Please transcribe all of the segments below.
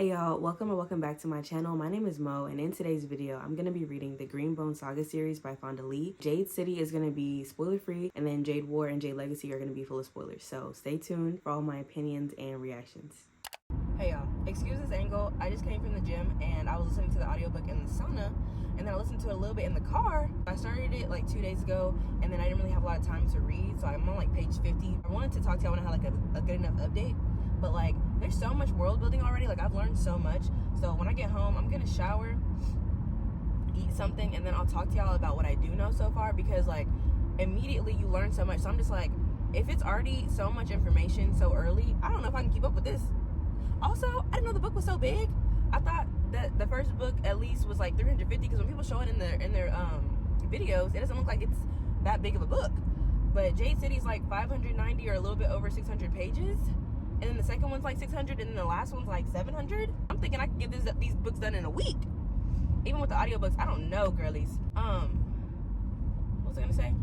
Hey y'all, welcome or welcome back to my channel. My name is Mo, and in today's video, I'm going to be reading the Greenbone Saga series by Fonda. Jade City is going to be spoiler-free, and then Jade War and Jade Legacy are going to be full of spoilers. So stay tuned for all my opinions and reactions. Hey y'all, excuse this angle. I just came from the gym, and I was listening to the audiobook in the sauna, and then I listened to it a little bit in the car. I started it like 2 days ago, and then I didn't really have a lot of time to read, so I'm on like page 50. I wanted to talk to y'all when I had like a good enough update. But like, there's so much world building already. Like, I've learned so much. So when I get home, I'm gonna shower, eat something, and then I'll talk to y'all about what I do know so far, because like immediately you learn so much. So I'm just like, if it's already so much information so early, I don't know if I can keep up with this. Also, I didn't know the book was so big. I thought that the first book at least was like 350, because when people show it in their videos, it doesn't look like it's that big of a book. But Jade City's like 590 or a little bit over 600 pages. And then the second one's like 600, and then the last one's like 700. I'm thinking I can get these books done in a week. Even with the audiobooks, I don't know, girlies. What was I gonna say?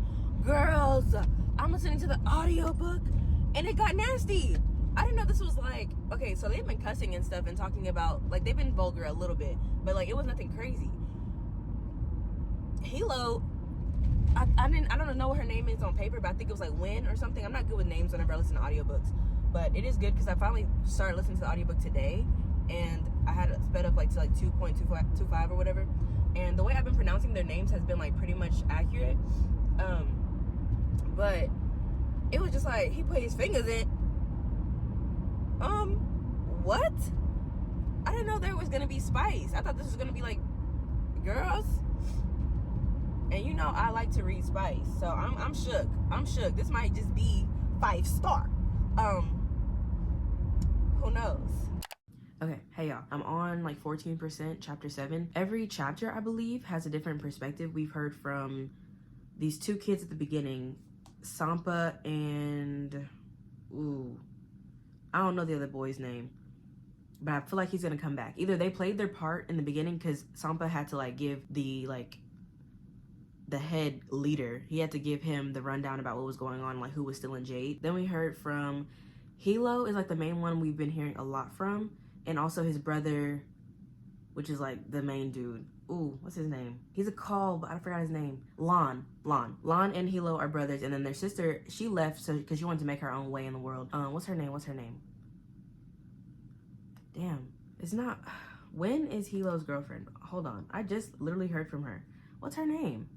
Girls, I'm listening to the audiobook, and it got nasty. I didn't know this was like, okay, so they've been cussing and stuff and talking about, like, they've been vulgar a little bit, but like, it was nothing crazy. Hilo, I don't know what her name is on paper, but I think it was like Win or something. I'm not good with names whenever I listen to audiobooks. But it is good because I finally started listening to the audiobook today, and I had it sped up like to like 2.25 or whatever. And the way I've been pronouncing their names has been like pretty much accurate. But it was just like he put his fingers in. What? I didn't know there was gonna be spice. I thought this was gonna be like girls. And you know I like to read spice, so I'm shook. I'm shook. This might just be 5-star. Who knows? Okay, hey y'all, I'm on like 14%, chapter 7. Every chapter, I believe, has a different perspective. We've heard from these two kids at the beginning, Sampa and, I don't know the other boy's name, but I feel like he's gonna come back. Either they played their part in the beginning, because Sampa had to like give the head leader, he had to give him the rundown about what was going on, like who was still in Jade. Then we heard from Hilo, is like the main one we've been hearing a lot from, and also his brother, which is like the main dude. What's his name? He's a call, but I forgot his name. Lon and Hilo are brothers, and then their sister, she left so because she wanted to make her own way in the world. What's her name? Damn, it's not. When is Hilo's girlfriend? Hold on, I just literally heard from her. What's her name?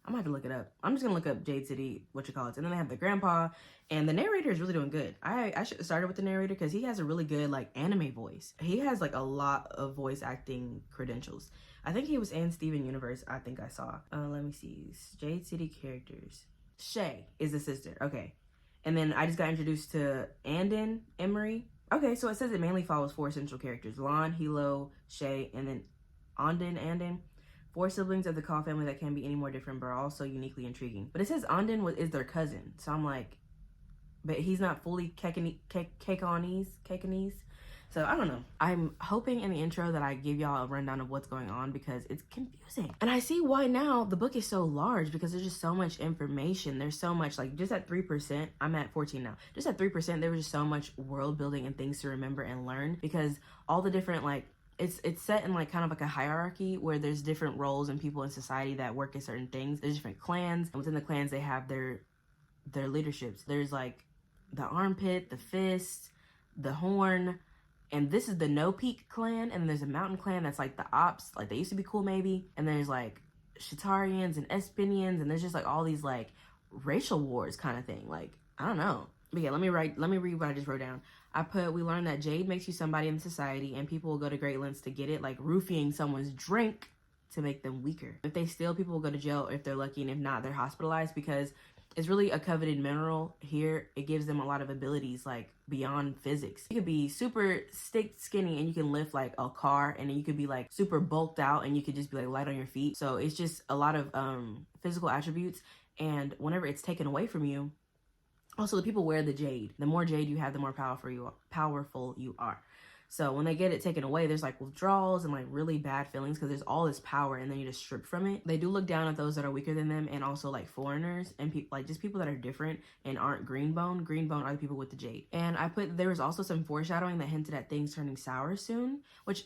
I'm gonna have to look it up. I'm just gonna look up Jade City, and then they have the grandpa, and the narrator is really doing good. I should have started with the narrator because he has a really good like anime voice. He has like a lot of voice acting credentials. I think he was in Steven Universe. I think I saw. Let me see. Jade City characters. Shay is the sister. Okay, and then I just got introduced to Andin Emery. Okay, so it says it mainly follows 4 essential characters: Lon, Hilo, Shay, and then Andin. 4 siblings of the Call family that can be any more different, but are also uniquely intriguing. But it says Andin is their cousin, so I'm like, but he's not fully Kekanese. So I don't know. I'm hoping in the intro that I give y'all a rundown of what's going on, because it's confusing. And I see why now the book is so large, because there's just so much information. There's so much, like, just at 3%, I'm at 14 now. Just at 3%, there was just so much world building and things to remember and learn, because all the different, like, it's set in like kind of like a hierarchy where there's different roles and people in society that work at certain things. There's different clans, and within the clans they have their leaderships. There's like the armpit, the fist, the horn, and this is the No Peak clan. And there's a mountain clan that's like the ops, like they used to be cool maybe. And there's like Shatarians and Espinians, and there's just like all these like racial wars kind of thing. Like, I don't know. But yeah, let me read what I just wrote down. We learned that jade makes you somebody in society, and people will go to great lengths to get it, like roofing someone's drink to make them weaker. If they steal, people will go to jail if they're lucky, and if not, they're hospitalized, because it's really a coveted mineral here. It gives them a lot of abilities like beyond physics. You could be super skinny and you can lift like a car, and then you could be like super bulked out and you could just be like light on your feet. So it's just a lot of physical attributes, and whenever it's taken away from you, also the people wear the jade. The more jade you have, the more powerful you are. So when they get it taken away, there's like withdrawals and like really bad feelings because there's all this power and then you just strip from it. They do look down at those that are weaker than them and also like foreigners and people like just people that are different and aren't greenbone. Greenbone are the people with the jade. And I put there was also some foreshadowing that hinted at things turning sour soon, which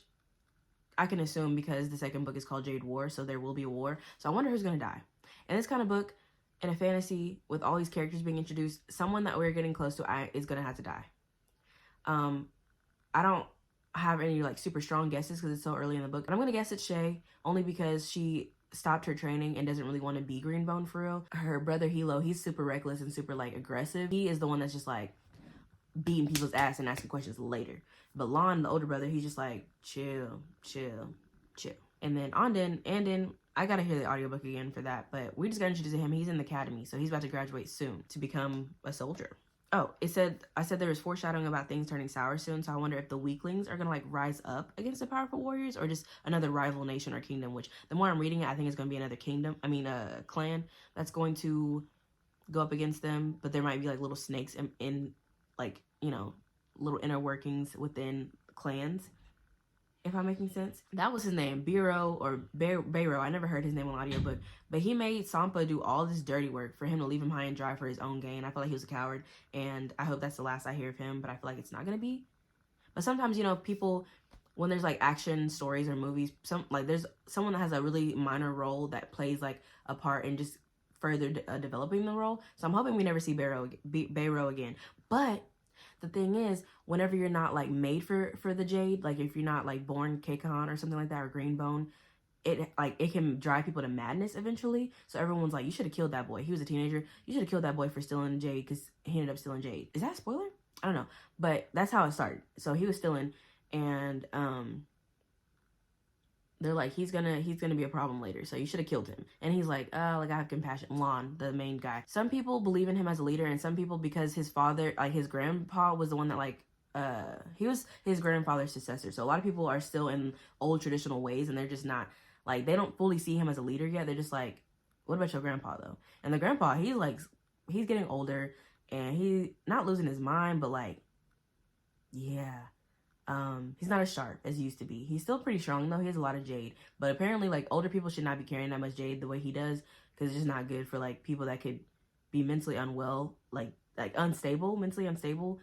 I can assume because the second book is called Jade War, so there will be a war. So I wonder who's gonna die. In this kind of book, in a fantasy with all these characters being introduced, someone that we're getting close to is gonna have to die. I don't have any like super strong guesses because it's so early in the book. And I'm gonna guess it's Shay, only because she stopped her training and doesn't really want to be greenbone for real. Her brother Hilo, he's super reckless and super like aggressive. He is the one that's just like beating people's ass and asking questions later. But Lon, the older brother, he's just like chill. And then Andin, I gotta hear the audiobook again for that, but we just got introduced to him. He's in the academy, so he's about to graduate soon to become a soldier. Oh, I said there was foreshadowing about things turning sour soon, so I wonder if the weaklings are gonna like rise up against the powerful warriors or just another rival nation or kingdom, which the more I'm reading it, I think it's gonna be another clan that's going to go up against them, but there might be like little snakes in like, you know, little inner workings within clans, if I'm making sense. That was his name, Biro or Beiro. I never heard his name on audiobook, but he made Sampa do all this dirty work for him to leave him high and dry for his own gain. I feel like he was a coward, and I hope that's the last I hear of him, but I feel like it's not gonna be. But sometimes, you know, people, when there's like action stories or movies, there's someone that has a really minor role that plays like a part in just further developing the role. So I'm hoping we never see Beiro again. But the thing is, whenever you're not like made for the jade, like if you're not like born Kekon or something like that, or greenbone, it can drive people to madness eventually. So everyone's like, you should have killed that boy. He was a teenager. You should have killed that boy for stealing jade because he ended up stealing jade. Is that a spoiler? I don't know. But that's how it started. So he was stealing, and they're like, he's gonna be a problem later, so you should have killed him. And he's like, I have compassion. Lon, the main guy. Some people believe in him as a leader, and some people because his father, like his grandpa was the one that like, he was his grandfather's successor. So a lot of people are still in old traditional ways, and they're just not, like, they don't fully see him as a leader yet. They're just like, what about your grandpa though? And the grandpa, he's getting older, and he's not losing his mind, but like, yeah. He's not as sharp as he used to be. He's still pretty strong though. He has a lot of jade, but apparently like older people should not be carrying that much jade the way he does, because it's just not good for like people that could be mentally unwell, like mentally unstable.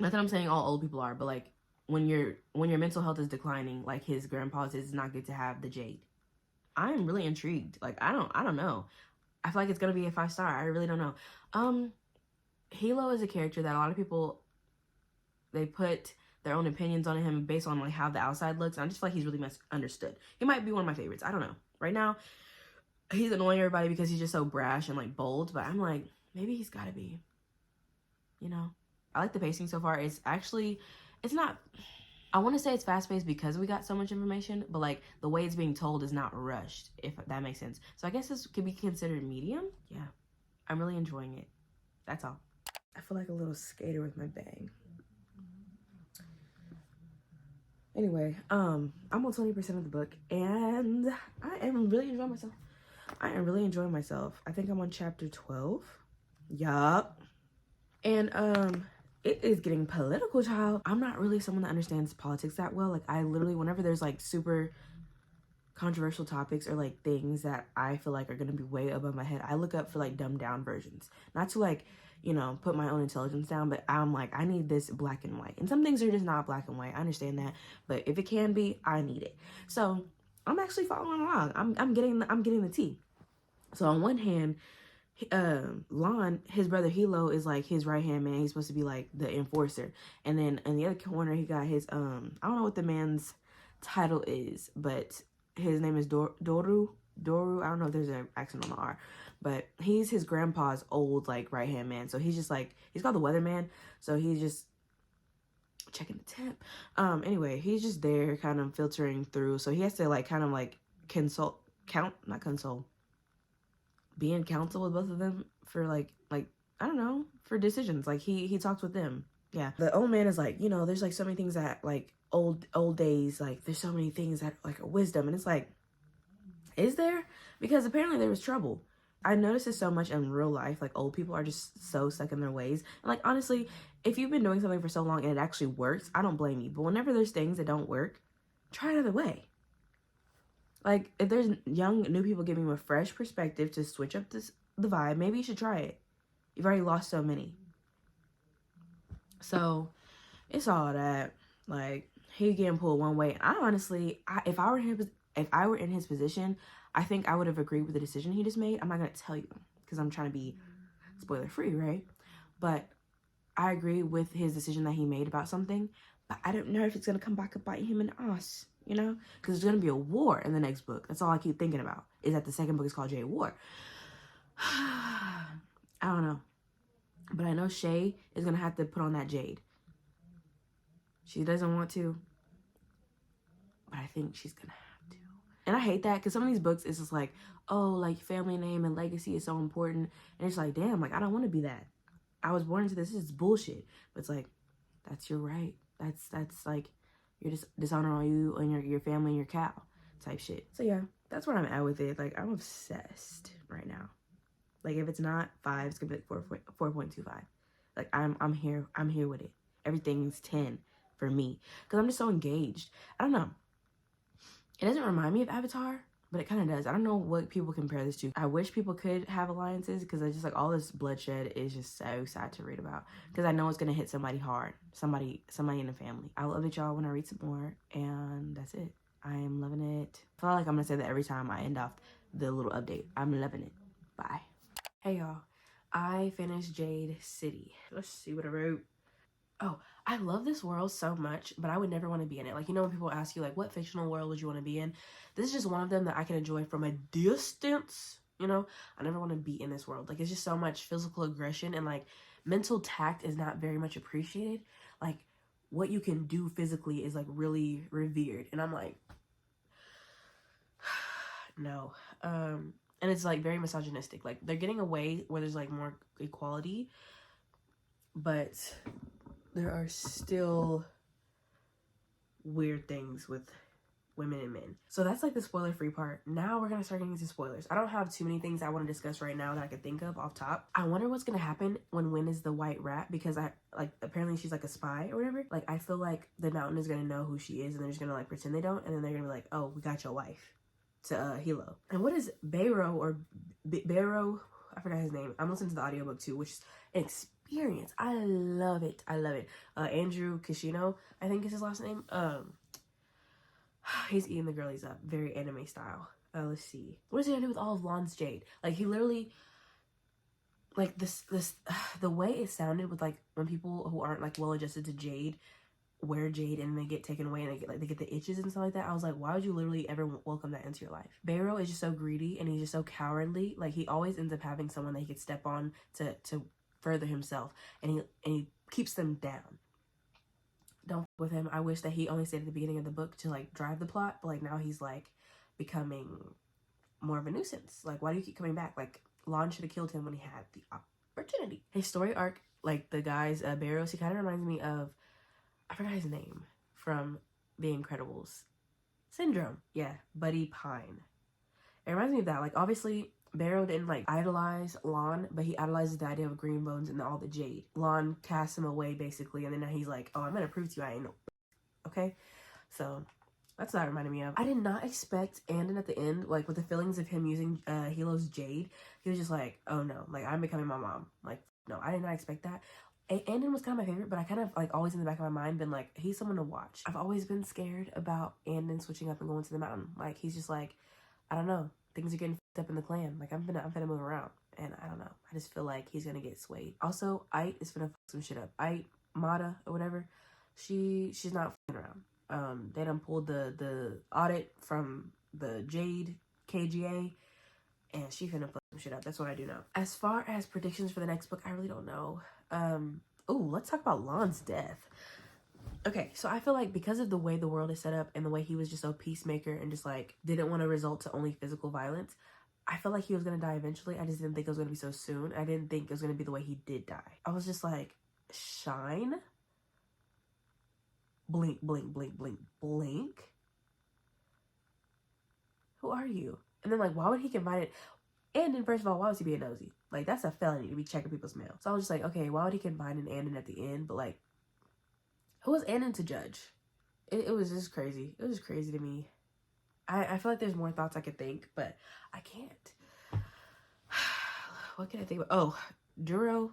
Not that I'm saying all old people are, but like when your mental health is declining, like his grandpa's, it's not good to have the jade. I'm really intrigued. Like I don't know. I feel like it's gonna be a 5-star. I really don't know. Hilo is a character that a lot of people, they put their own opinions on him based on like how the outside looks. And I just feel like he's really misunderstood. He might be one of my favorites. I don't know. Right now, he's annoying everybody because he's just so brash and like bold. But I'm like, maybe he's got to be. You know, I like the pacing so far. It's not. I want to say it's fast paced because we got so much information, but like the way it's being told is not rushed, if that makes sense. So I guess this could be considered medium. Yeah, I'm really enjoying it. That's all. I feel like a little skater with my bang. Anyway, I'm on 20% of the book, and I am really enjoying myself. I think I'm on chapter 12. Yup. And it is getting political, child. I'm not really someone that understands politics that well. Like, I literally, whenever there's like super controversial topics or like things that I feel like are gonna be way above my head, I look up for like dumbed down versions. Not to like, you know, put my own intelligence down, but I'm like, I need this black and white. And some things are just not black and white. I understand that, but if it can be, I need it. So I'm actually following along. I'm getting the tea. So on one hand, Lon, his brother Hilo, is like his right hand man. He's supposed to be like the enforcer. And then in the other corner, he got his I don't know what the man's title is, but his name is Doru. I don't know if there's an accent on the R, but he's his grandpa's old like right hand man. So he's just like, he's called the weatherman. So he's just checking the temp. Anyway, he's just there kind of filtering through. So he has to like kind of like be in counsel with both of them for like I don't know, for decisions. Like he talks with them. Yeah. The old man is like, you know, there's like so many things that like old days, like there's so many things that like are wisdom. And it's like, is there? Because apparently there was trouble. I notice it so much in real life. Like old people are just so stuck in their ways. And like honestly, if you've been doing something for so long and it actually works, I don't blame you. But whenever there's things that don't work, try another way. Like, if there's young, new people giving you a fresh perspective to switch up the vibe, maybe you should try it. You've already lost so many. So, it's all that. Like, he getting pulled one way. I honestly, if I were in his position, I think I would have agreed with the decision he just made. I'm not going to tell you because I'm trying to be spoiler free, right? But I agree with his decision that he made about something. But I don't know if it's going to come back and bite him in the ass, you know? Because there's going to be a war in the next book. That's all I keep thinking about, is that the second book is called Jade War. I don't know. But I know Shay is going to have to put on that jade. She doesn't want to, but I think she's going to have to. And I hate that because some of these books, it's just like, oh, like family name and legacy is so important. And it's like, damn, like I don't want to be that. I was born into this. This is bullshit. But it's like, that's your right. That's like, you're just dishonor on you and your family and your cow type shit. So yeah, that's where I'm at with it. Like, I'm obsessed right now. Like, if it's not 5, it's gonna be like 4.25. Like, I'm here with it. Everything's 10 for me because I'm just so engaged. I don't know. It doesn't remind me of Avatar, but it kind of does. I don't know what people compare this to. I wish people could have alliances because I just like all this bloodshed is just so sad to read about because I know it's gonna hit somebody hard, somebody in the family. I love it, y'all, when I read some more, and that's it. I am loving it. I feel like I'm gonna say that every time I end off the little update. I'm loving it. Bye. Hey y'all, I finished Jade City. Let's see what I wrote. Oh, I love this world so much, but I would never want to be in it. Like, you know, when people ask you, like, what fictional world would you want to be in? This is just one of them that I can enjoy from a distance, you know? I never want to be in this world. Like, it's just so much physical aggression and, like, mental tact is not very much appreciated. Like, what you can do physically is, like, really revered. And I'm like, no. And it's, like, very misogynistic. Like, they're getting away where there's, like, more equality, but there are still weird things with women and men. So that's like the spoiler free part. Now we're gonna start getting into spoilers. I don't have too many things I want to discuss right now that I can think of off top. I wonder what's gonna happen when Wynn is the white rat, because I like apparently she's like a spy or whatever. Like, I feel like the mountain is gonna know who she is and they're just gonna like pretend they don't, and then they're gonna be like, oh, we got your wife to Hilo. And what is Bayro or Bayro? I forgot his name. I'm listening to the audiobook too, which is an experience. I love it. I love it. Andrew Kishino, I think is his last name. He's eating the girlies up, very anime style. Let's see. What is he gonna do with all of Lon's jade? Like, he literally, like this, the way it sounded with like when people who aren't like well adjusted to jade wear jade and they get taken away and they get the itches and stuff like that. I was like, why would you literally ever welcome that into your life? Bayro is just so greedy and he's just so cowardly. Like, he always ends up having someone that he could step on to further himself, and he keeps them down. Don't with him. I wish that he only stayed at the beginning of the book to like drive the plot, but like now he's like becoming more of a nuisance. Like, why do you keep coming back? Like, Lon should have killed him when he had the opportunity. His story arc, like the guy's Barrows, he kind of reminds me of, I forgot his name from The Incredibles. Syndrome. Yeah, Buddy Pine. It reminds me of that. Like, obviously, Barrow didn't like idolize Lon, but he idolizes the idea of green bones and all the jade. Lon casts him away basically, and then now he's like, oh, I'm gonna prove to you I ain't no. Okay? So that's what that reminded me of. I did not expect Andon at the end, like with the feelings of him using Hilo's jade. He was just like, oh no, like I'm becoming my mom. Like, no, I did not expect that. Andon was kind of my favorite, but I kind of like always in the back of my mind been like, he's someone to watch. I've always been scared about Andon switching up and going to the mountain. Like, he's just like, I don't know, things are getting fucked up in the clan. Like, I'm gonna move around, and I don't know. I just feel like he's gonna get swayed. Also, Ite is gonna fuck some shit up. Ite, Mata, or whatever, she's not fucking around. They done pulled the audit from the Jade KGA, and she finna fuck some shit up. That's what I do know. As far as predictions for the next book, I really don't know. Let's talk about Lon's death. Okay, so I feel like because of the way the world is set up and the way he was just a peacemaker and just like didn't want to result to only physical violence, I felt like he was gonna die eventually. I just didn't think it was gonna be so soon. I didn't think it was gonna be the way he did die. I was just like, shine, blink, blink, blink, blink, blink. Who are you? And then like, why would he confide it? And then, first of all, why was he being nosy? Like, that's a felony to be checking people's mail. So I was just like, okay, why would he combine an Andon at the end? But, like, who was Andon to judge? It was just crazy. It was just crazy to me. I feel like there's more thoughts I could think, but I can't. What can I think about? Oh, Doru,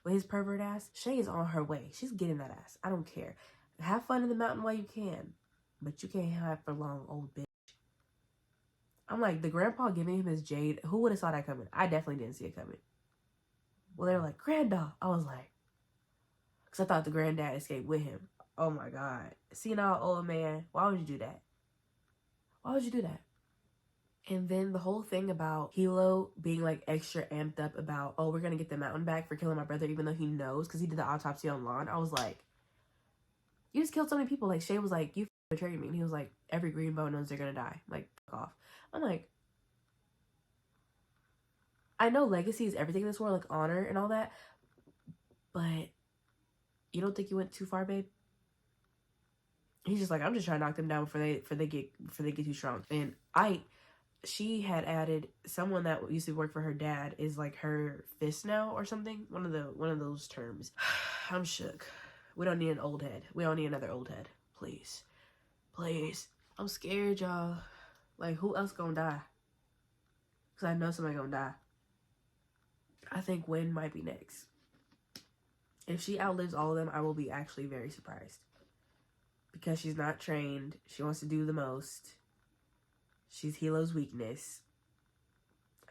with his pervert ass. Shay is on her way. She's getting that ass. I don't care. Have fun in the mountain while you can, but you can't have for long, old bitch. I'm like, the grandpa giving him his jade. Who would have saw that coming? I definitely didn't see it coming. Well, they were like, granddad. I was like, because I thought the granddad escaped with him. Oh my God. Senile old man. Why would you do that? Why would you do that? And then the whole thing about Hilo being like extra amped up about, oh, we're going to get the mountain back for killing my brother, even though he knows, because he did the autopsy on Lon. I was like, you just killed so many people. Like, Shay was like, you betrayed me. And he was like, every green bow knows they're going to die. Like, fuck off. I'm like, I know legacy is everything in this world, like honor and all that, but you don't think you went too far, babe? He's just like, I'm just trying to knock them down before they get too strong. And she had added someone that used to work for her dad is like her fist now or something. One of those terms. I'm shook. We don't need an old head. We don't need another old head. Please. Please. I'm scared, y'all. Like, who else gonna die? Because I know somebody gonna die. I think Wynn might be next. If she outlives all of them, I will be actually very surprised. Because she's not trained. She wants to do the most. She's Hilo's weakness.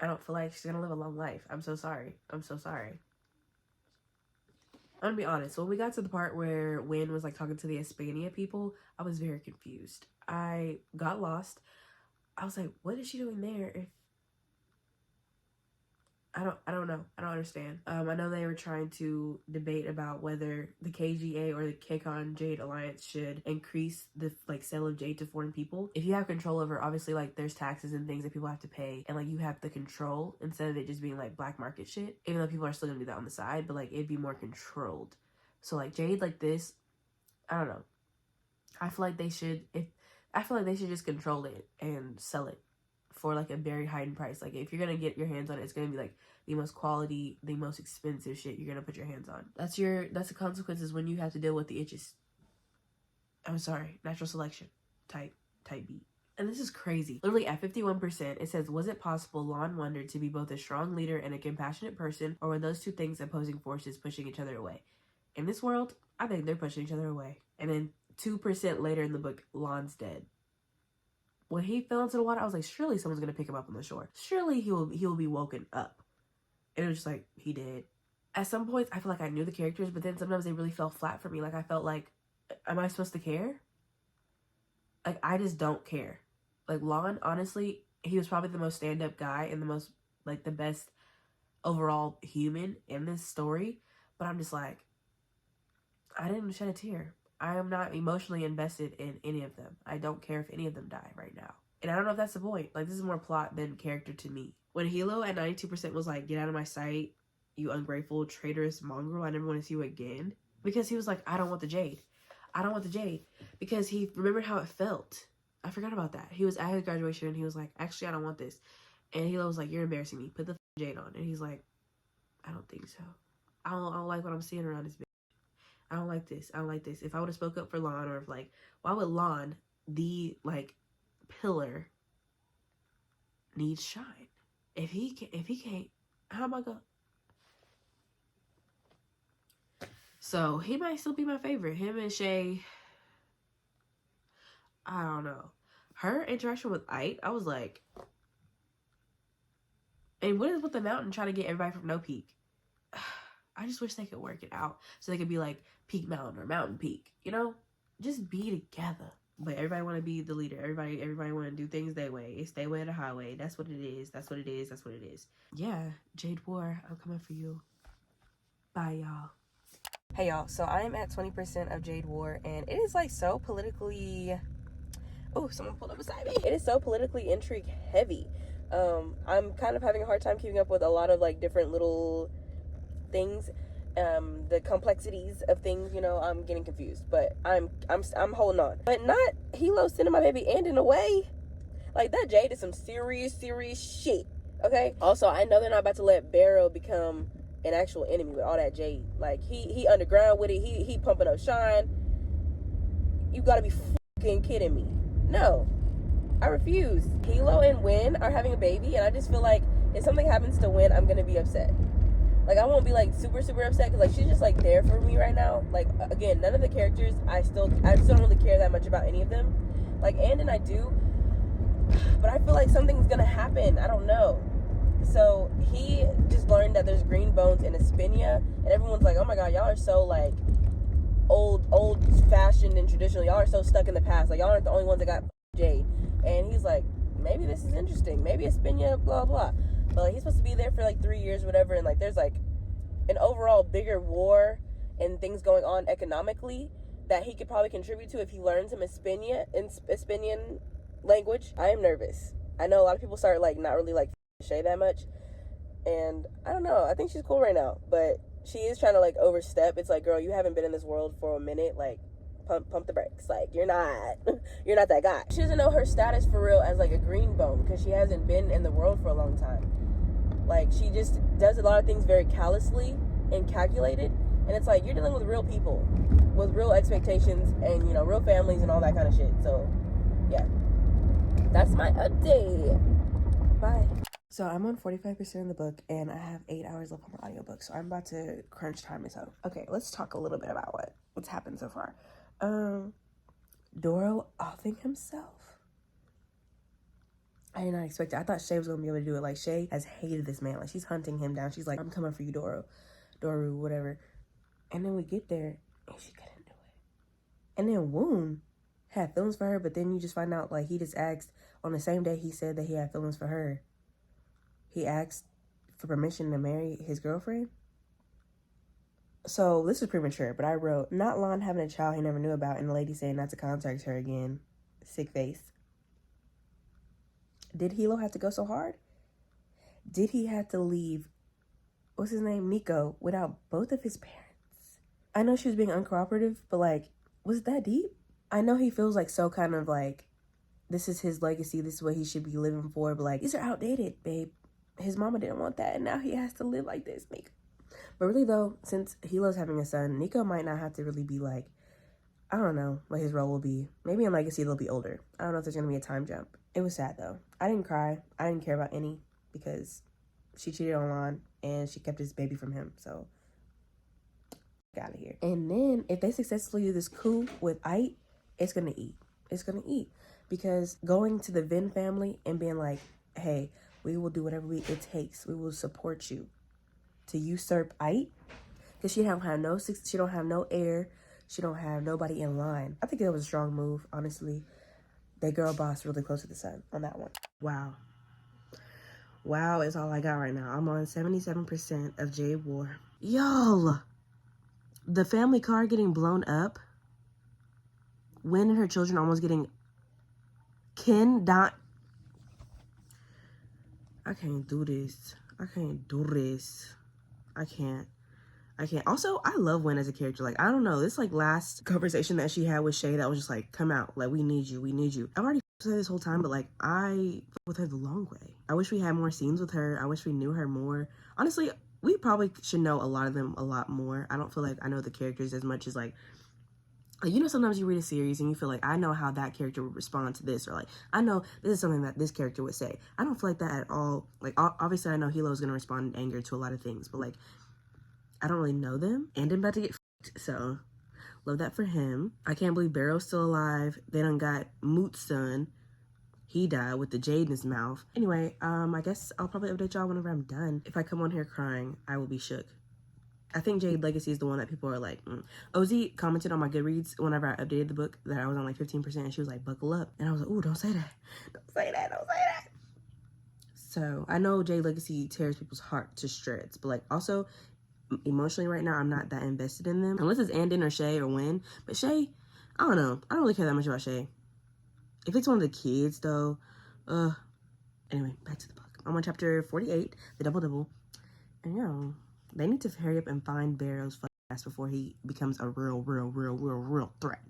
I don't feel like she's gonna live a long life. I'm so sorry. I'm so sorry. I'm gonna be honest. When we got to the part where Wynn was like talking to the Hispania people, I was very confused. I got lost. I was like, what is she doing there? If I don't know. I don't understand. I know they were trying to debate about whether the KGA or the Kekon Jade Alliance should increase the like sale of jade to foreign people. If you have control over, obviously, like there's taxes and things that people have to pay, and like you have the control instead of it just being like black market shit. Even though people are still gonna do that on the side, but like it'd be more controlled. So like jade like this, I don't know. I feel like they should just control it and sell it for like a very high price. Like if you're gonna get your hands on it, it's gonna be like the most quality, the most expensive shit you're gonna put your hands on. That's the consequences when you have to deal with the itches. I'm sorry, natural selection type beat. And this is crazy. Literally at 51%, it says, was it possible Lon wondered to be both a strong leader and a compassionate person, or were those two things opposing forces pushing each other away? In this world, I think they're pushing each other away. And then 2% later in the book, Lon's dead. When he fell into the water, I was like, surely someone's going to pick him up on the shore. Surely he will be woken up. And it was just like, he did. At some points, I feel like I knew the characters, but then sometimes they really fell flat for me. Like, I felt like, am I supposed to care? Like, I just don't care. Like, Lon, honestly, he was probably the most stand-up guy and the most, like, the best overall human in this story. But I'm just like, I didn't shed a tear. I am not emotionally invested in any of them. I don't care if any of them die right now. And I don't know if that's the point. Like, this is more plot than character to me. When Hilo at 92% was like, get out of my sight, you ungrateful, traitorous mongrel, I never want to see you again. Because he was like, I don't want the jade. I don't want the jade. Because he remembered how it felt. I forgot about that. He was at his graduation and he was like, actually, I don't want this. And Hilo was like, you're embarrassing me. Put the jade on. And he's like, I don't think so. I don't like what I'm seeing around this bitch. I don't like this. I don't like this. If I would have spoke up for Lon, or if like, why would Lon, the like pillar, need shine? If he can't, how am I gonna? So he might still be my favorite. Him and Shay. I don't know. Her interaction with Ike, I was like, and what is with the mountain trying to get everybody from No Peak? I just wish they could work it out so they could be like Peak Mountain or Mountain Peak, you know? Just be together. But everybody want to be the leader. Everybody want to do things their way. It's their way or the highway. That's what it is. That's what it is. That's what it is. Yeah, Jade War, I'm coming for you. Bye, y'all. Hey, y'all. So I am at 20% of Jade War, and it is like so politically... Oh, someone pulled up beside me. It is so politically intrigue heavy. I'm kind of having a hard time keeping up with a lot of like different little things, the complexities of things, you know. I'm getting confused, but I'm holding on. But not Hilo sending my baby Andon away. Like, that Jade is some serious shit. Okay? Also, I know they're not about to let Barrow become an actual enemy with all that Jade. Like, he underground with it. He pumping up Shine. You gotta be fucking kidding me. No. I refuse. Hilo and Win are having a baby, and I just feel like if something happens to Win, I'm gonna be upset. Like, I won't be like super upset because like she's just like there for me right now. Like, again, none of the characters I still don't really care that much about any of them. Like, Andon I do, but I feel like something's gonna happen. I don't know. So he just learned that there's green bones in Espinia, and everyone's like, oh my god, y'all are so like old fashioned and traditional. Y'all are so stuck in the past. Like, y'all aren't the only ones that got Jade. And he's like, maybe this is interesting. Maybe Espinia, blah blah. But like, he's supposed to be there for like 3 years, whatever. And like, there's like an overall bigger war and things going on economically that he could probably contribute to if he learns some Espinian language. I am nervous. I know a lot of people start like not really like Shay that much, and I don't know. I think she's cool right now, but she is trying to like overstep. It's like, girl, you haven't been in this world for a minute. Like, pump the brakes. Like, you're not that guy. She doesn't know her status for real as like a green bone because she hasn't been in the world for a long time. Like, she just does a lot of things very callously and calculated, and it's like, you're dealing with real people with real expectations and, you know, real families and all that kind of shit. So yeah, that's my update. Bye. So I'm on 45% of the book, and I have 8 hours left on my audiobook, so I'm about to crunch time myself. Okay, let's talk a little bit about what's happened so far. Doro offing himself. I did not expect it. I thought Shay was gonna be able to do it. Like, Shay has hated this man. Like, she's hunting him down. She's like, I'm coming for you, Doru, whatever. And then we get there, and she couldn't do it. And then Woon had feelings for her, but then you just find out, like, he just asked, on the same day he said that he had feelings for her, he asked for permission to marry his girlfriend. So this is premature, but I wrote, not Lon having a child he never knew about, and the lady saying not to contact her again. Sick face. Did Hilo have to go so hard? Did he have to leave, what's his name, Nico, without both of his parents? I know she was being uncooperative, but like, was it that deep? I know he feels like so kind of like, this is his legacy, this is what he should be living for, but like, these are outdated, babe. His mama didn't want that, and now he has to live like this, Nico. But really though, since Hilo's having a son, Nico might not have to really be like, I don't know what his role will be. Maybe in Legacy they'll be older. I don't know if there's gonna be a time jump. It was sad though. I didn't cry. I didn't care about any because she cheated on Lon and she kept his baby from him. So, get out of here. And then if they successfully do this coup with Ait, it's gonna eat. It's gonna eat. Because going to the Vin family and being like, hey, we will do whatever it takes. We will support you to usurp Ait. Because she don't have no heir. She don't have nobody in line. I think that was a strong move, honestly. They girl boss really close to the sun on that one. Wow. Wow is all I got right now. I'm on 77% of Jade War. Y'all, the family car getting blown up. Wynn and her children almost getting I can't do this. I can't. Also, I love Wynn as a character. Like, I don't know. This, like, last conversation that she had with Shay, that was just like, come out. Like, we need you. I've already said this whole time, but, like, I with her the long way. I wish we had more scenes with her. I wish we knew her more. Honestly, we probably should know a lot of them a lot more. I don't feel like I know the characters as much as, like, you know, sometimes you read a series and you feel like, I know how that character would respond to this, or like, I know this is something that this character would say. I don't feel like that at all. Like, obviously, I know Hilo's gonna respond in anger to a lot of things, but, like, I don't really know them. And I'm about to get f***ed, so love that for him. I can't believe Barrow's still alive. They done got Moot's son. He died with the jade in his mouth. Anyway, I guess I'll probably update y'all whenever I'm done. If I come on here crying, I will be shook. I think Jade Legacy is the one that people are like, OZ commented on my Goodreads whenever I updated the book that I was on like 15%, and she was like, buckle up. And I was like, ooh, don't say that. Don't say that. So I know Jade Legacy tears people's heart to shreds, but like also emotionally right now, I'm not that invested in them. Unless it's Andon or Shay or Wynn. But Shay, I don't know. I don't really care that much about Shay. If it's one of the kids though, anyway, back to the book. I'm on chapter 48, the double. And yo, they need to hurry up and find Barrow's fucking ass before he becomes a real threat.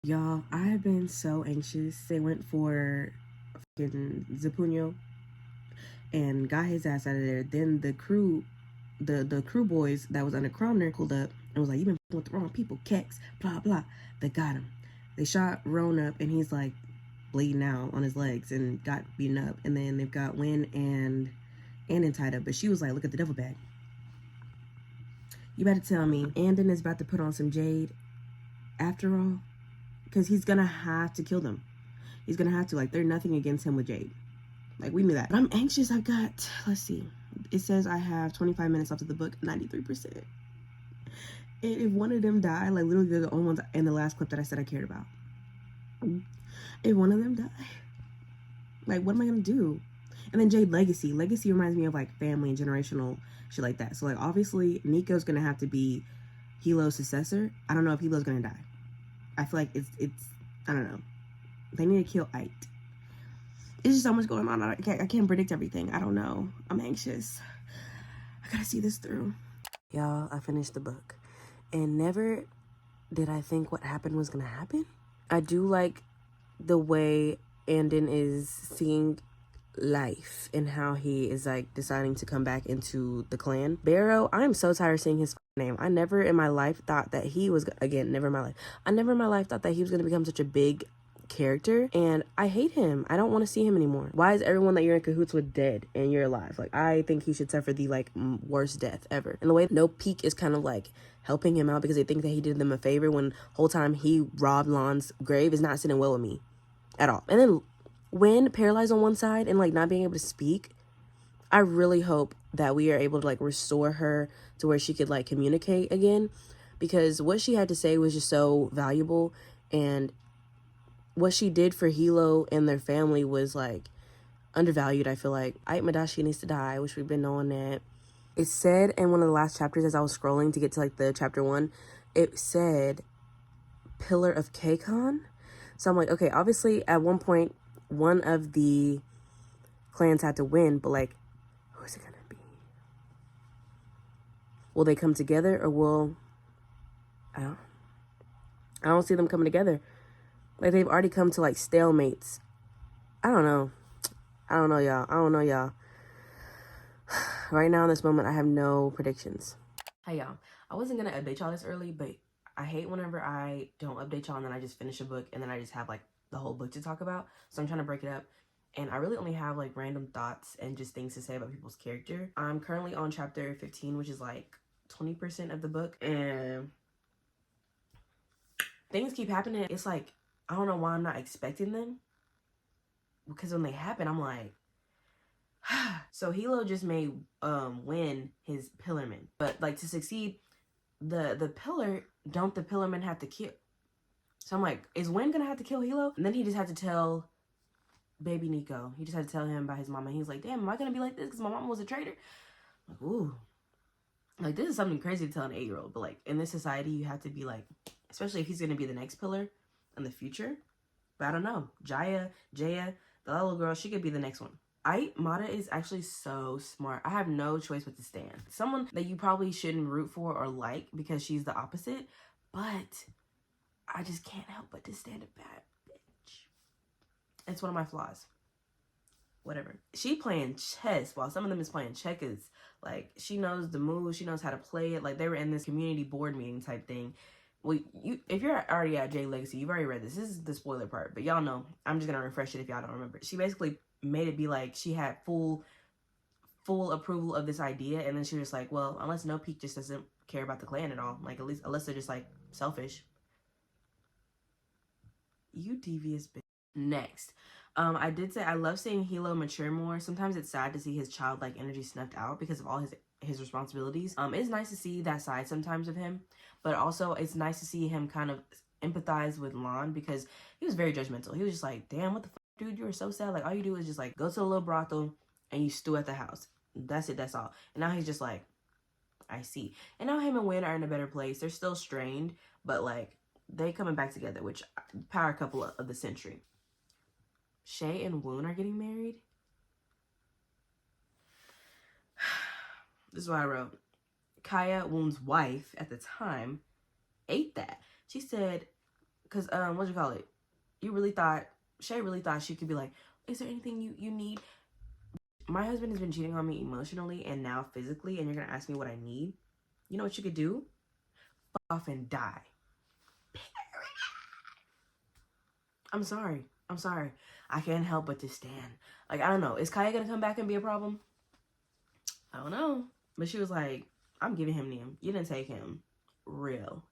Y'all, I have been so anxious. They went for fucking Zapunyo and got his ass out of there. Then the crew, the crew boys that was under Cromner pulled up and was like, "You been with the wrong people, Kex, blah blah." They got him. They shot Roan up, and he's like bleeding out on his legs and got beaten up. And then they've got Win and Andon tied up, but she was like, "Look at the devil bag." You better tell me Andon is about to put on some Jade after all, because he's gonna have to kill them. He's gonna have to. Like, they're nothing against him with Jade. Like, we knew that. But I'm anxious. I've got, let's see. It says I have 25 minutes left of the book, 93%. And if one of them die, like, literally they're the only ones in the last clip that I said I cared about. If one of them die, like, what am I gonna do? And then Jade Legacy. Legacy reminds me of, like, family and generational shit like that. So, like, obviously, Nico's gonna have to be Hilo's successor. I don't know if Hilo's gonna die. I feel like it's I don't know. They need to kill Ait. There's just so much going on. I can't predict everything. I don't know. I'm anxious. I gotta see this through. Y'all, I finished the book. And never did I think what happened was gonna happen. I do like the way Andon is seeing life and how he is like deciding to come back into the clan. Barrow, I'm so tired of seeing his name. I never in my life thought that he was, again, never in my life. I never in my life thought that he was gonna become such a big character, and I hate him. I don't want to see him anymore. Why is everyone that you're in cahoots with dead and you're alive? Like, I think he should suffer the like worst death ever. And the way No Peak is kind of like helping him out because they think that he did them a favor when whole time he robbed Lon's grave is not sitting well with me at all. And then when paralyzed on one side and like not being able to speak, I really hope that we are able to like restore her to where she could like communicate again, because what she had to say was just so valuable, and what she did for Hilo and their family was like undervalued. I feel like Ait Madashi needs to die. I wish we'd been knowing that. It said in one of the last chapters, as I was scrolling to get to like the chapter 1, it said Pillar of Kekon. So I'm like, okay, obviously at one point one of the clans had to win, but like, who is it gonna be? Will they come together, or will I don't see them coming together. Like, they've already come to like stalemates. I don't know, y'all. Right now in this moment, I have no predictions. Hey y'all, I wasn't gonna update y'all this early, but I hate whenever I don't update y'all and then I just finish a book and then I just have like the whole book to talk about. So I'm trying to break it up, and I really only have like random thoughts and just things to say about people's character. I'm currently on chapter 15, which is like 20% of the book, and things keep happening. It's like, I don't know why I'm not expecting them, because when they happen, I'm like, so Hilo just made Win his pillarman, but like to succeed, the pillar, don't the pillarmen have to kill? So I'm like, is Win gonna have to kill Hilo? And then he just had to tell baby Nico. He just had to tell him about his mama. He's like, damn, am I gonna be like this because my mama was a traitor? I'm like, ooh, like this is something crazy to tell an 8-year-old, but like in this society, you have to be like, especially if he's gonna be the next pillar in the future. But I don't know, Jaya, the little girl, she could be the next one. Mata is actually so smart. I have no choice but to stand. Someone that you probably shouldn't root for or like because she's the opposite, but I just can't help but to stand a bad bitch. It's one of my flaws. Whatever. She playing chess while some of them is playing checkers. Like, she knows the moves, she knows how to play it. Like, they were in this community board meeting type thing. Well, if you're already at Jade Legacy, you've already read this. This is the spoiler part, but y'all know. I'm just gonna refresh it if y'all don't remember. She basically made it be like she had full approval of this idea, and then she was like, well, unless No Peak just doesn't care about the clan at all, like, at least unless they're just like selfish. You devious bitch. Next, I did say I love seeing Hilo mature more. Sometimes it's sad to see his childlike energy snuffed out because of all his responsibilities. It's nice to see that side sometimes of him, but also it's nice to see him kind of empathize with Lon, because he was very judgmental. He was just like, damn, what the fuck, dude, you were so sad. Like, all you do is just like go to a little brothel and you stew at the house. That's it, that's all. And now he's just like, I see. And now him and Win are in a better place. They're still strained, but like they coming back together, which power couple of the century. Shay and Woon are getting married. This is what I wrote. Kaya, Woon's wife at the time, ate that. She said, because, Shay really thought she could be like, is there anything you need? My husband has been cheating on me emotionally and now physically, and you're gonna ask me what I need? You know what you could do? Fuck off and die. I'm sorry. I'm sorry. I can't help but to stand. Like, I don't know. Is Kaya gonna come back and be a problem? I don't know. But she was like, I'm giving him Liam. You didn't take him. Real.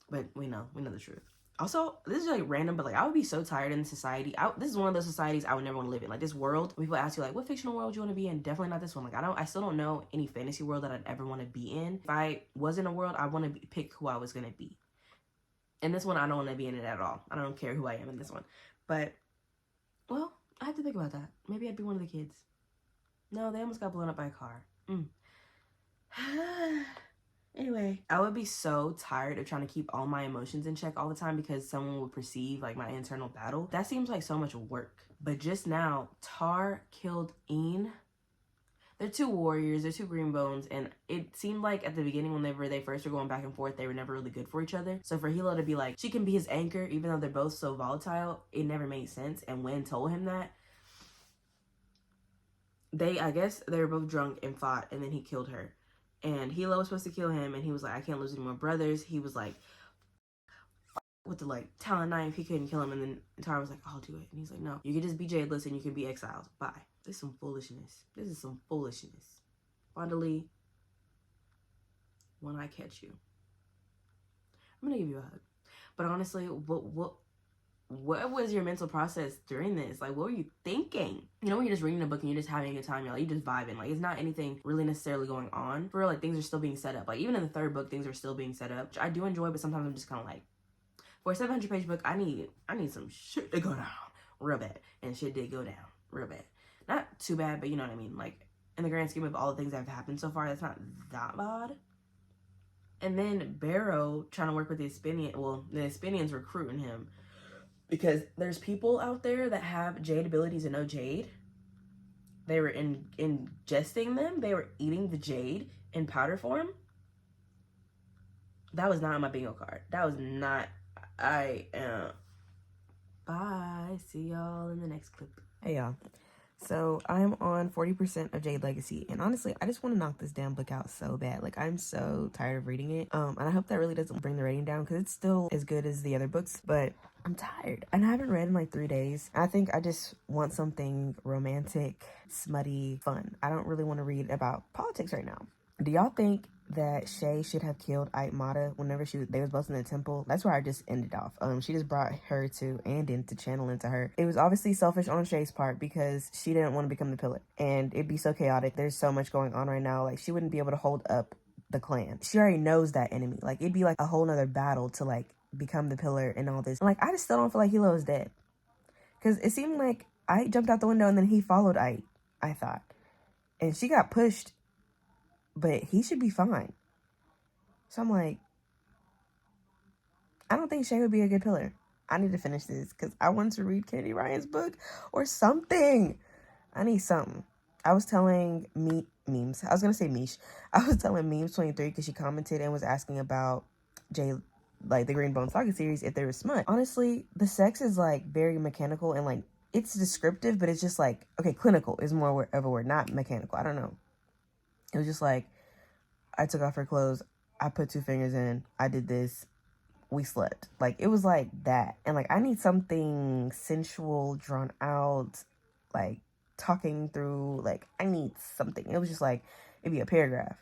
But we know the truth. Also, this is like random, but like I would be so tired in society. This is one of those societies I would never want to live in. Like this world, people ask you like, what fictional world you want to be in? Definitely not this one. Like I still don't know any fantasy world that I'd ever want to be in. If I was in a world, I want to pick who I was gonna be. In this one, I don't want to be in it at all. I don't care who I am in this one. But, well, I have to think about that. Maybe I'd be one of the kids. No, they almost got blown up by a car. Anyway, I would be so tired of trying to keep all my emotions in check all the time because someone would perceive like my internal battle. That seems like so much work. But just now, Tar killed Een. They're two warriors, they're two green bones, and it seemed like at the beginning whenever they first were going back and forth, they were never really good for each other. So for Hilo to be like, she can be his anchor, even though they're both so volatile, it never made sense. And Wen told him that. I guess they were both drunk and fought, and then he killed her. And Hilo was supposed to kill him, and he was like, I can't lose any more brothers. He was like, with the like talent knife, he couldn't kill him. And then Tara was like, I'll do it. And he's like, no, you can just be jadeless and you can be exiled. Bye. This is some foolishness. This is some foolishness. Fonda Lee, when I catch you, I'm gonna give you a hug. But honestly, what was your mental process during this? Like, what were you thinking? You know, when you're just reading a book and you're just having a good time, you're just vibing. Like, it's not anything really necessarily going on. For real, like, things are still being set up. Like, even in the third book, things are still being set up, which I do enjoy, but sometimes I'm just kind of like, for a 700-page book, I need some shit to go down real bad. And shit did go down real bad. Not too bad, but you know what I mean. Like, in the grand scheme of all the things that have happened so far, that's not that bad. And then Barrow trying to work with the Hispanian, well, the Hispanians recruiting him because there's people out there that have jade abilities and no jade. They were ingesting them. They were eating the jade in powder form. That was not on my bingo card. That was not. Bye. See y'all in the next clip. Hey y'all. So I'm on 40% of Jade Legacy, and honestly, I just want to knock this damn book out so bad. Like, I'm so tired of reading it. And I hope that really doesn't bring the rating down because it's still as good as the other books, but I'm tired. And I haven't read in like 3 days. I think I just want something romantic, smutty, fun. I don't really want to read about politics right now. Do y'all think that Shay should have killed Mata whenever they was both in the temple? That's where I just ended off. She just brought her to Andon to channel into her. It was obviously selfish on Shay's part because she didn't want to become the pillar, and it'd be so chaotic. There's so much going on right now. Like, she wouldn't be able to hold up the clan. She already knows that enemy. Like, it'd be like a whole nother battle to like become the pillar and all this. And like, I just still don't feel like Hilo is dead because it seemed like I jumped out the window and then he followed I thought, and she got pushed. But he should be fine. So I'm like, I don't think Shay would be a good pillar. I need to finish this because I want to read Kennedy Ryan's book or something. I need something. I was telling Memes. I was going to say Mish. I was telling Memes23 because she commented and was asking about like the Green Bone Saga series, if there was smut. Honestly, the sex is like very mechanical and like it's descriptive, but it's just like, okay, clinical is more of a word, not mechanical. I don't know. It was just like, I took off her clothes, I put 2 fingers in, I did this, we slept. Like, it was like that. And like, I need something sensual, drawn out, like talking through, like, I need something. It was just like, it'd be a paragraph.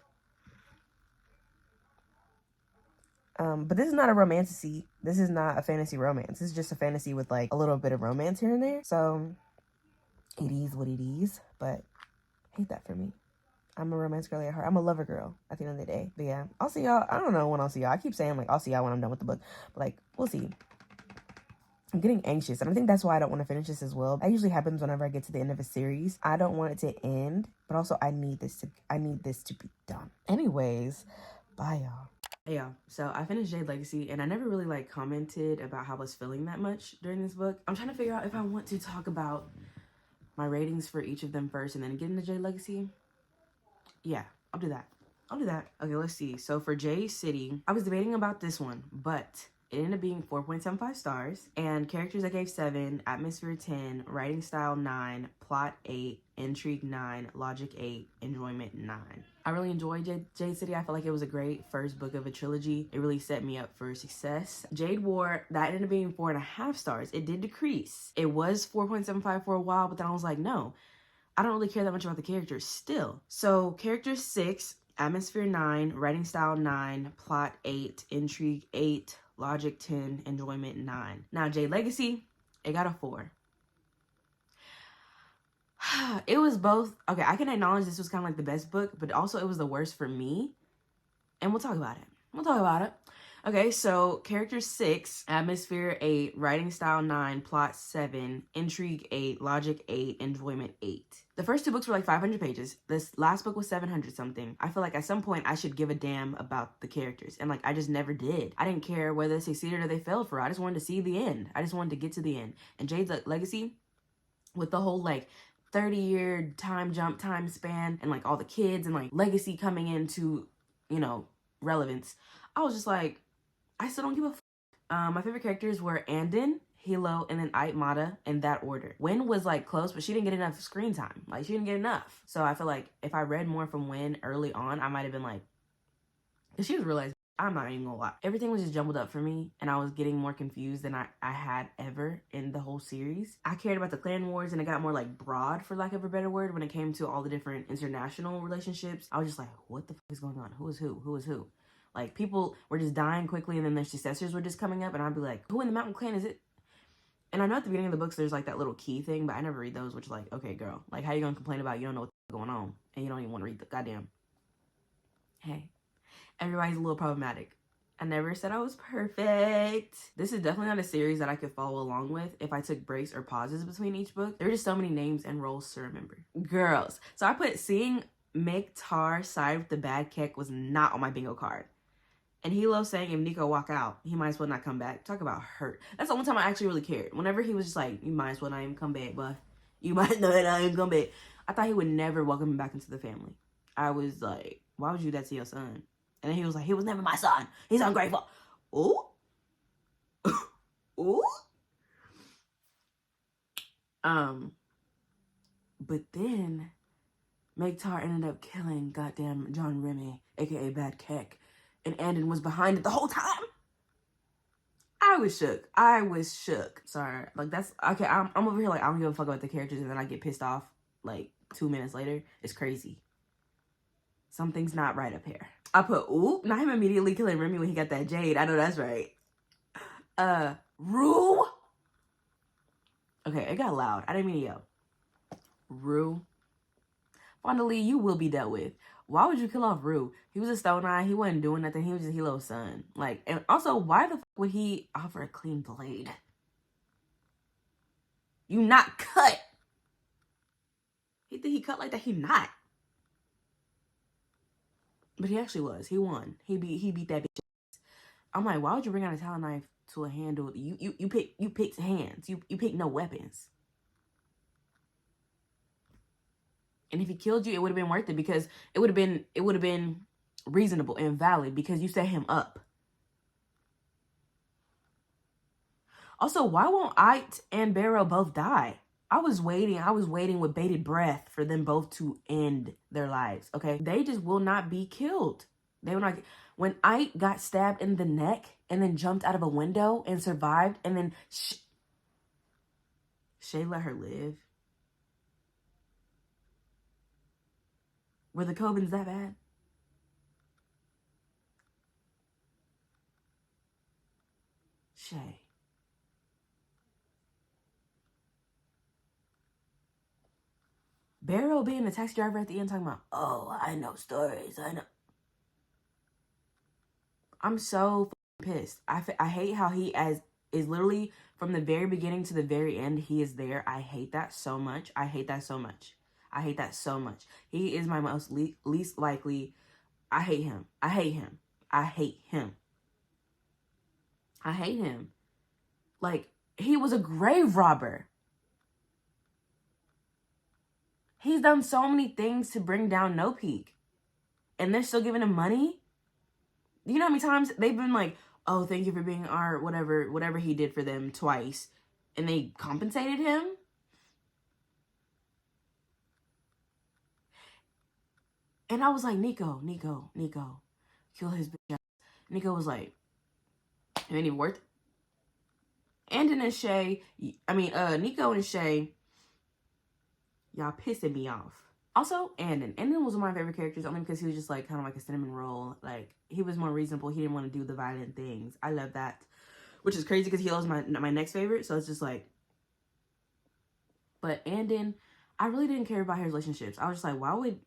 But this is not a romantasy. This is not a fantasy romance. This is just a fantasy with like a little bit of romance here and there. So it is what it is, but hate that for me. I'm a romance girl at heart. I'm a lover girl at the end of the day. But yeah, I'll see y'all. I don't know when I'll see y'all. I keep saying like I'll see y'all when I'm done with the book. But like, we'll see. I'm getting anxious. And I think that's why I don't want to finish this as well. That usually happens whenever I get to the end of a series. I don't want it to end, but also I need this to be done. Anyways, bye y'all. Hey y'all, so I finished Jade Legacy and I never really like commented about how I was feeling that much during this book. I'm trying to figure out if I want to talk about my ratings for each of them first and then get into Jade Legacy. Yeah, I'll do that. Okay, let's see. So for J City, I was debating about this one, but It ended up being 4.75 stars. And characters I gave 7, atmosphere 10, writing style 9, plot 8, intrigue 9, logic 8, enjoyment 9. I really enjoyed Jade City. I feel like it was a great first book of a trilogy. It really set me up for success. Jade War, that ended up being 4.5 stars. It did decrease. It was 4.75 for a while, but then I was like, no, I don't really care that much about the characters still. So character 6, atmosphere 9, writing style 9, plot 8, intrigue 8, logic 10, enjoyment 9. Now Jade Legacy, it got a 4. It was both, okay, I can acknowledge this was kind of like the best book, but also it was the worst for me. And we'll talk about it. Okay, so character 6, atmosphere 8, writing style 9, plot 7, intrigue 8, logic 8, enjoyment 8. The first 2 books were like 500 pages. This last book was 700 something. I feel like at some point I should give a damn about the characters. And like, I just never did. I didn't care whether they succeeded or they failed for. I just wanted to see the end. I just wanted to get to the end. And Jade's Legacy, with the whole like 30-year time jump time span and like all the kids and like legacy coming into, you know, relevance, I was just like, I still don't give a f. My favorite characters were Andon, Hilo, and then Aitmata in that order. Wynn was like close, but she didn't get enough screen time. Like, she didn't get enough. So I feel like if I read more from Wynn early on, I might have been like, because she was realized, I'm not even gonna lie. Everything was just jumbled up for me, and I was getting more confused than I had ever in the whole series. I cared about the clan wars, and it got more like broad, for lack of a better word, when it came to all the different international relationships. I was just like, what the f is going on? Who is who? Who is who? Like, people were just dying quickly, and then their successors were just coming up, and I'd be like, who in the Mountain Clan is it? And I know at the beginning of the books, there's like that little key thing, but I never read those, which is like, okay, girl, like, how you gonna complain about you don't know what's going on, and you don't even want to read the goddamn. Hey, everybody's a little problematic. I never said I was perfect. This is definitely not a series that I could follow along with if I took breaks or pauses between each book. There are just so many names and roles to remember. Girls. So I put seeing Meg-Tar side with the bad Kek was not on my bingo card. And Hilo saying if Nico walk out, he might as well not come back. Talk about hurt. That's the only time I actually really cared. Whenever he was just like, you might as well not even come back, but you might not even come back. I thought he would never welcome him back into the family. I was like, why would you do that to your son? And then he was like, he was never my son. He's ungrateful. Ooh. Ooh. But then Meg-Tar ended up killing goddamn John Remy, aka Bad Kek. And Andon was behind it the whole time. I was shook. Sorry. Like, that's, okay, I'm over here like, I don't give a fuck about the characters, and then I get pissed off like 2 minutes later. It's crazy. Something's not right up here. I put, ooh, not him immediately killing Remy when he got that jade. I know that's right. Rue. Okay, it got loud. I didn't mean to yell. Rue. Fonda Lee, you will be dealt with. Why would you kill off Rue? He was a stone eye. He wasn't doing nothing. He was just Hilo's son. Like, and also, why the fuck would he offer a clean blade? You not cut. He think he cut like that? He not. But he actually was. He won. He beat that bitch. I'm like, why would you bring out a talent knife to a handle? You picked hands. You picked no weapons. And if he killed you, it would have been worth it, because it would have been reasonable and valid, because you set him up. Also, why won't Ait and Barrow both die? I was waiting with bated breath for them both to end their lives, okay? They just will not be killed. They will not. When Ait got stabbed in the neck and then jumped out of a window and survived, and then Shay let her live. Were the Cobins that bad? Shay. Barrow being the taxi driver at the end talking about, oh, I know stories, I know. I'm so pissed. I hate how he is literally from the very beginning to the very end, he is there. I hate that so much. I hate that so much. I hate that so much. He is my most least likely. I hate him. I hate him. I hate him. I hate him. Like, he was a grave robber. He's done so many things to bring down No Peak. And they're still giving him money? You know how many times they've been like, oh, thank you for being our whatever he did for them twice, and they compensated him. And I was like, Nico, kill his bitch ass. Nico was like, it ain't even worth it. Andon and Shay, Nico and Shay, y'all pissing me off. Also, Andon was one of my favorite characters, only because he was just like kind of like a cinnamon roll. Like, he was more reasonable. He didn't want to do the violent things. I love that, which is crazy because he was my next favorite. So it's just like, but Andon, I really didn't care about his relationships. I was just like, why would,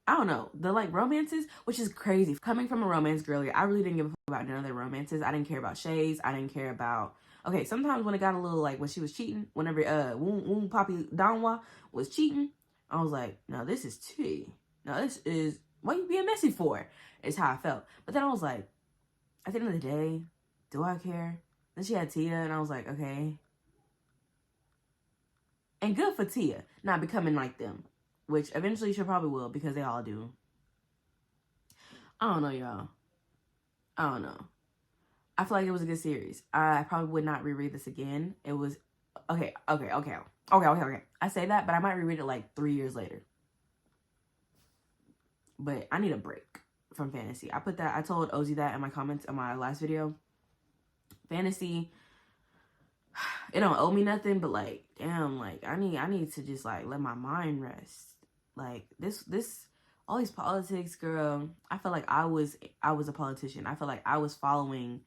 I don't know, the like romances, which is crazy. Coming from a romance girly, I really didn't give a fuck about none of their romances. I didn't care about Shay's. I didn't care about, okay, sometimes when it got a little like, when she was cheating, whenever Woon Poppy Donwa was cheating, I was like, no, this is tea. No, this is, what you being messy for? Is how I felt. But then I was like, at the end of the day, do I care? Then she had Tia, and I was like, okay. And good for Tia, not becoming like them. Which eventually she probably will, because they all do. I don't know, y'all. I don't know. I feel like it was a good series. I probably would not reread this again. It was, okay. I say that, but I might reread it like 3 years later. But I need a break from fantasy. I told Ozzy that in my comments on my last video. Fantasy, it don't owe me nothing, but like, damn, like, I need to just like let my mind rest. Like, all these politics, girl, I felt like I was a politician. I felt like I was following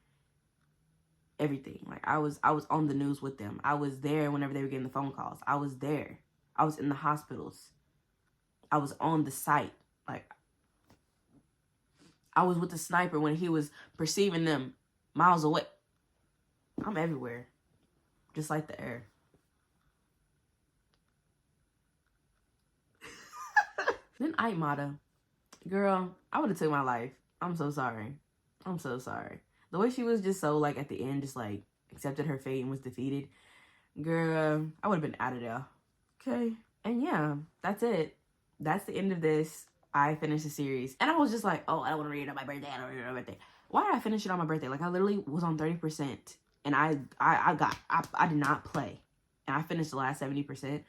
everything. Like, I was on the news with them. I was there whenever they were getting the phone calls. I was there. I was in the hospitals. I was on the site. Like, I was with the sniper when he was perceiving them miles away. I'm everywhere. Just like the air. Then Aitmata. Girl, I would have took my life. I'm so sorry. I'm so sorry. The way she was just so, like, at the end, just, like, accepted her fate and was defeated. Girl, I would have been out of there. Okay. And yeah, that's it. That's the end of this. I finished the series. And I was just like, oh, I don't want to read it on my birthday. I don't want to read it on my birthday. Why did I finish it on my birthday? Like, I literally was on 30%. And I did not play. And I finished the last 70%.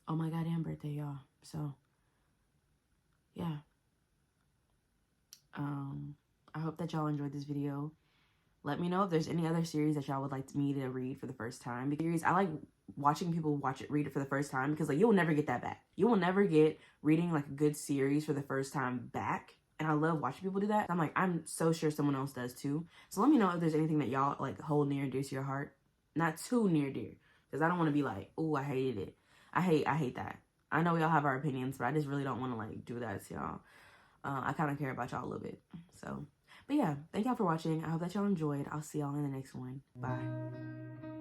Oh my goddamn birthday, y'all. So, yeah. I hope that y'all enjoyed this video. Let me know if there's any other series that y'all would like me to read for the first time. Because I like watching people read it for the first time, because like, you'll never get that back. You will never get reading like a good series for the first time back. And I love watching people do that. I'm like, I'm so sure someone else does too. So let me know if there's anything that y'all like hold near and dear to your heart. Not too near dear, because I don't want to be like, oh, I hated it. I hate that. I know we all have our opinions, but I just really don't want to like do that to y'all. I kind of care about y'all a little bit. So, but yeah, thank y'all for watching. I hope that y'all enjoyed. I'll see y'all in the next one. Bye.